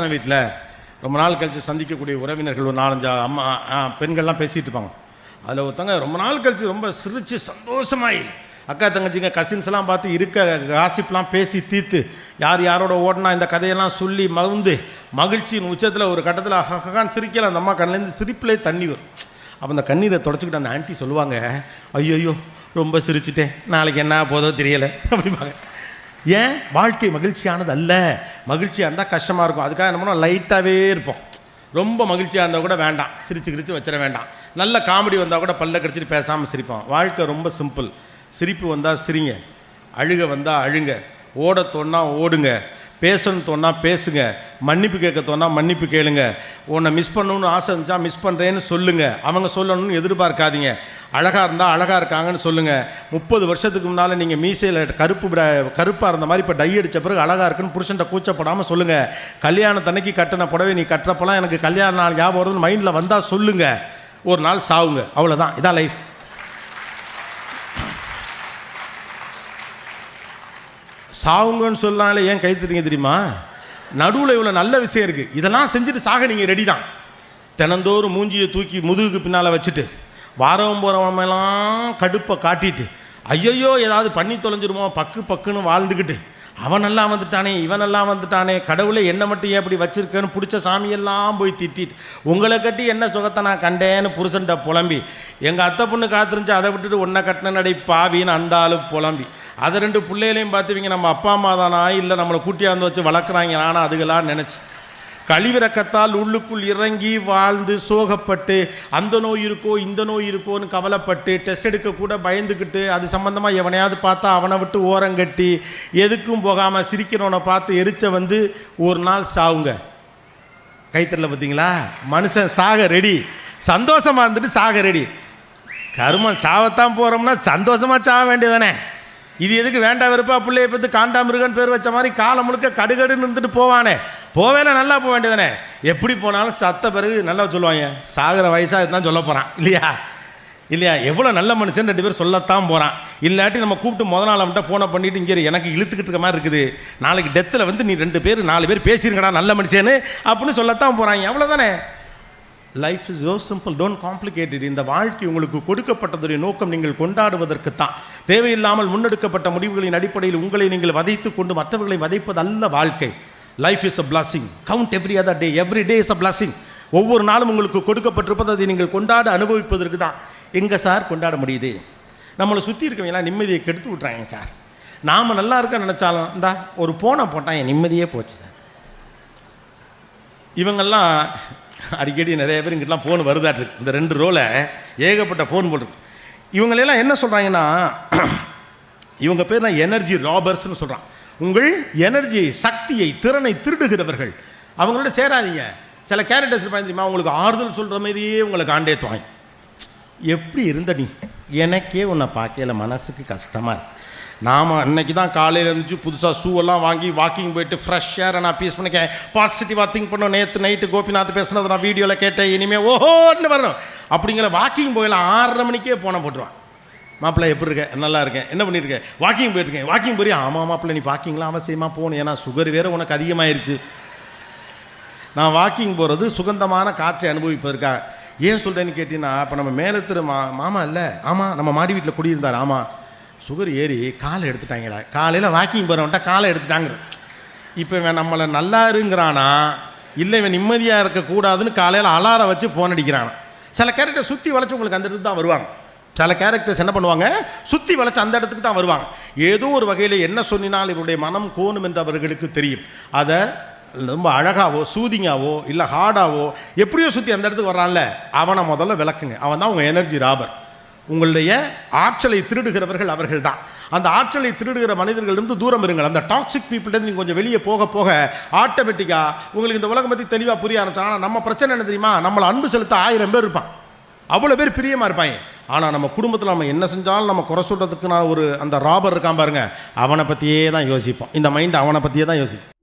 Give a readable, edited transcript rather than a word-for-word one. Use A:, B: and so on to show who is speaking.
A: கல்யாண வீட்டில் ரொம்ப நாள் கழித்து சந்திக்கக்கூடிய உறவினர்கள் ஒரு 4-5 அம்மா பெண்கள்லாம் பேசிகிட்டு இருப்பாங்க. அதில் ஒருத்தவங்க ரொம்ப நாள் கழித்து ரொம்ப சிரித்து சந்தோஷமாயி அக்கா தங்கச்சிங்க கசின்ஸ்லாம் பார்த்து இருக்க காசிப்லாம் பேசி தீர்த்து யார் யாரோட ஓடனா இந்த கதையெல்லாம் சொல்லி மகிழ்ந்து மகிழ்ச்சியின் உச்சத்தில் ஒரு கட்டத்தில் ஹகான்னு சிரிக்கல. அந்த அம்மா கண்ணிலேருந்து சிரிப்பிலே தண்ணி வரும். அப்போ அந்த கண்ணீரை தொடச்சிக்கிட்டு அந்த ஆண்டி சொல்லுவாங்க, ஐயோ ரொம்ப சிரிச்சுட்டேன், நாளைக்கு என்ன போதோ தெரியலை அப்படிம்பாங்க. ஏன்? வாழ்க்கை மகிழ்ச்சியானது அல்ல. மகிழ்ச்சியாக இருந்தால் கஷ்டமாக இருக்கும். அதுக்காக என்ன பண்ணோம், லைட்டாகவே இருப்போம். ரொம்ப மகிழ்ச்சியாக இருந்தால் கூட வேண்டாம், சிரித்து வச்சிட வேண்டாம். நல்ல காமெடி வந்தால் கூட பல்ல கடிச்சிட்டு பேசாமல் சிரிப்போம். வாழ்க்கை ரொம்ப சிம்பிள். சிரிப்பு வந்தால் சிரிங்க, அழுக வந்தால் அழுங்க, ஓட தோணா ஓடுங்க, பேசணும்னு தோணா பேசுங்க, மன்னிப்பு கேட்க தோணா மன்னிப்பு கேளுங்க. உன்னை மிஸ் பண்ணணும்னு ஆசை இருந்துச்சா மிஸ் பண்ணுறேன்னு சொல்லுங்கள். அவங்க சொல்லணும்னு எதிர்பார்க்காதீங்க. அழகாக இருந்தால் அழகாக இருக்காங்கன்னு சொல்லுங்கள். 30 வருஷத்துக்கு முன்னால் நீங்கள் மீசையில் கருப்பாக இருந்த மாதிரி இப்போ டை அடித்த பிறகு அழகாக இருக்குன்னு புருஷன்ட்ட கூச்சப்படாமல் சொல்லுங்கள். கல்யாணத்தன்னைக்கு கட்டின புடவை நீ கட்டுறப்பெல்லாம் எனக்கு கல்யாண நாள் ஞாபகம் வருதுன்னு மைண்டில் வந்தால் சொல்லுங்கள். ஒரு நாள் சாவுங்க, அவ்வளோதான். இதான் லைஃப். சாவுங்கன்னு சொல்லாலே ஏன் கை தட்டுறீங்க தெரியுமா? நடுவில் இவ்வளோ நல்ல விஷயம் இருக்குது. இதெல்லாம் செஞ்சுட்டு சாக நீங்கள் ரெடி தான். தினந்தோறும் மூஞ்சியை தூக்கி முதுகுக்கு பின்னால் வச்சுட்டு வாரவன் போகிறவமெல்லாம் கடுப்பை காட்டிட்டு ஐயோ ஏதாவது பண்ணி தொலைஞ்சிருமோ பக்குன்னு வாழ்ந்துக்கிட்டு அவன் நல்லா வந்துட்டானே இவன் நல்லா வந்துட்டானே கடவுளை என்னை மட்டும் ஏன் இப்படி வச்சிருக்கேன்னு பிடிச்ச சாமியெல்லாம் போய் திட்டிட்டு உங்களை கட்டி என்ன சுகத்தை நான் கண்டேன்னு புருஷன்ட்ட புலம்பி எங்கள் அத்தை பொண்ணு காத்திருந்துச்சு அதை விட்டுட்டு ஒன்றை கட்டின நடை பாவின்னு அந்த ஆளு புலம்பி அதை 2 பிள்ளைகளையும் பார்த்துவீங்க நம்ம அப்பா அம்மா தானா இல்லை நம்மளை கூட்டியாந்து வச்சு வளர்க்குறாங்க. நானும் அதுகளாம் நினச்சி கழிவிறக்கத்தால் உள்ளுக்குள் இறங்கி வாழ்ந்து சோகப்பட்டு அந்த நோய் இருக்கோ இந்த நோய் இருக்கோன்னு கவலைப்பட்டு டெஸ்ட் எடுக்க கூட பயந்துக்கிட்டு அது சம்மந்தமாக எவனையாவது பார்த்தா அவனை விட்டு ஓரங்கட்டி எதுக்கும் போகாமல் சிரிக்கிறவனை பார்த்து எரிச்ச வந்து ஒரு நாள் சாவுங்க. கைத்தறில் பார்த்தீங்களா? மனுஷன் சாக ரெடி, சந்தோஷமாக இருந்துட்டு சாக ரெடி. கருமம் சாவத்தான் போகிறோம்னா சந்தோஷமாக சாக வேண்டியதானே. இது எதுக்கு வேண்டாம் வெறுப்பா பிள்ளையை பார்த்து காண்டாமிருகன் பேர் வச்ச மாதிரி காலம் முழுக்க கடுகடுன்னு இருந்துட்டு போவானே. போவேனா நல்லா போக வேண்டியதானே. எப்படி போனாலும் சத்த பிறகு நல்லா சொல்லுவாங்க, சாகிற வயசாக இதுதான் சொல்ல போகிறான் இல்லையா? எவ்வளோ நல்ல மனுஷன் 2 பேர் சொல்லத்தான் போகிறான். இல்லாட்டி நம்ம கூப்பிட்டு முதல் நாள் அவன்கிட்ட ஃபோனை பண்ணிவிட்டு இங்கே எனக்கு இழுத்துக்கிட்டு இருக்க மாதிரி இருக்குது, நாளைக்கு டெத்தில் வந்து நீ 2 பேர் 4 பேர் பேசியிருக்கடா நல்ல மனுஷன்னு அப்படின்னு சொல்லத்தான் போகிறாங்க. அவ்வளோதானே. Life is so simple, don't complicate it. இந்த வாழ்க்கை உங்களுக்கு கொடுக்கப்பட்டதுடைய நோக்கம் நீங்கள் கொண்டாடுவதற்கு தான். தேவையில்லாமல் முன்னெடுக்கப்பட்ட முடிவுகளின் அடிப்படையில் உங்களை நீங்கள் வதைத்து கொண்டு மற்றவர்களை வதைப்பது அல்ல வாழ்க்கை. Life is a blessing. Count every other day. Every day is a blessing. ஒவ்வொரு நாளும் உங்களுக்கு கொடுக்கப்பட்டிருப்பது அதை நீங்கள் கொண்டாட அனுபவிப்பதற்கு தான். எங்கே சார் கொண்டாட முடியுது? நம்மளை சுற்றி இருக்கவங்களாம் நிம்மதியை கெடுத்து விட்றாங்க சார். நாம் நல்லா இருக்க நினச்சாலும் இந்தா ஒரு ஃபோனை போட்டால் என் நிம்மதியே போச்சு சார். இவங்கெல்லாம் அடிக்கடி நிறைய பேர் இங்கிட்டலாம் ஃபோன் வருதாட்டிருக்கு. இந்த 2 ரோவில் ஏகப்பட்ட ஃபோன் போட்டுருக்கு. இவங்களெல்லாம் என்ன சொல்கிறாங்கன்னா, இவங்க பேர் நான் எனர்ஜி ராபர்ஸ்னு சொல்கிறான். உங்கள் எனர்ஜியை சக்தியை திறனை திருடுகிறவர்கள். அவங்களோட சேராதீங்க. சில கேரக்டர்ஸ் இருப்பாங்க தெரியுமா, உங்களுக்கு ஆறுதல் சொல்கிற மாதிரியே உங்களை காண்டேத்துவாங்க. எப்படி இருந்த நீ? எனக்கே உன்னை பார்க்கல மனசுக்கு கஷ்டமாக இருக்கு. நாம் அன்னைக்கு தான் காலையில் இருந்துச்சு புதுசாக ஷூவெல்லாம் வாங்கி வாக்கிங் போயிட்டு ஃப்ரெஷ் ஏரை நான் பீஸ் பண்ணிக்கேன், பாசிட்டிவாக திங்க் பண்ணோம். நேற்று நைட்டு கோபிநாத் பேசுனது நான் வீடியோவில் கேட்டேன், இனிமேல் ஓஹோன்னு வரணும் அப்படிங்கிற வாக்கிங் போயெல்லாம் 6:30 மணிக்கே போன போட்டுருவான். மாப்பிள்ளை எப்படி இருக்க? நல்லா இருக்கேன். என்ன பண்ணியிருக்கேன்? வாக்கிங் போயிட்டுருக்கேன். வாக்கிங் போய் ஆமாம் மாப்பிள்ளை நீ வாக்கிங்லாம் அவசியமாக போகணும், ஏன்னா சுகர் வேறு உனக்கு அதிகமாகிருச்சு. நான் வாக்கிங் போகிறது சுகந்தமான காற்றை அனுபவிப்பதற்காக. ஏன் சொல்கிறேன்னு கேட்டீங்கன்னா, இப்போ நம்ம மேலே திரு மாமா இல்லை, ஆமாம் நம்ம மாடி வீட்டில் குடியிருந்தார், ஆமாம் சுகர் ஏறி காலை எடுத்துட்டாங்கடா. காலையில் வாக்கிங் போகிறவன்ட்ட காலை எடுத்துட்டாங்க. இப்போ இவன் நம்மளை நல்லா இருங்கிறானா இல்லை இவன் நிம்மதியாக இருக்கக்கூடாதுன்னு காலையில் அலாரம் வச்சு ஃபோன் அடிக்கிறானா. சில கேரக்டர் சுற்றி வளைச்சி உங்களுக்கு அந்த இடத்துக்கு தான் வருவாங்க. சில கேரக்டர்ஸ் என்ன பண்ணுவாங்க, சுற்றி வளைச்சி அந்த இடத்துக்கு தான் வருவாங்க. ஏதோ ஒரு வகையில் என்ன சொன்னால் இவருடைய மனம் கோணும் என்று அவர்களுக்கு தெரியும். அதை ரொம்ப அழகாவோ சூதிங்காவோ இல்லை ஹார்டாவோ எப்படியோ சுற்றி அந்த இடத்துக்கு வர்றான்ல, அவனை முதல்ல விளக்குங்க. அவன் தான் உங்கள் எனர்ஜி ராபர். உங்களுடைய ஆற்றலை திருடுகிறவர்கள் அவர்கள் தான். அந்த ஆற்றலை திருடுகிற மனிதர்களிலிருந்து தூரம் இருங்கள். அந்த டாக்ஸிக் பீப்புள்லேருந்து நீங்கள் கொஞ்சம் வெளியே போக போக ஆட்டோமேட்டிக்காக உங்களுக்கு இந்த உலகம் பற்றி தெளிவாக புரிய ஆரம்பிச்சாங்க. ஆனால் நம்ம பிரச்சனை என்ன தெரியுமா, நம்மளை அன்பு செலுத்த 1000 பேர் இருப்பான், அவ்வளோ பேர் பிரியமாக இருப்பாங்க. ஆனால் நம்ம குடும்பத்தில் நம்ம என்ன செஞ்சாலும் நம்ம குறை சொல்கிறதுக்கு நான் அந்த ராபர் இருக்கான் பாருங்க, அவனை பற்றியே தான் யோசிப்போம். இந்த மைண்ட் அவனை பற்றியே தான் யோசிப்போம்.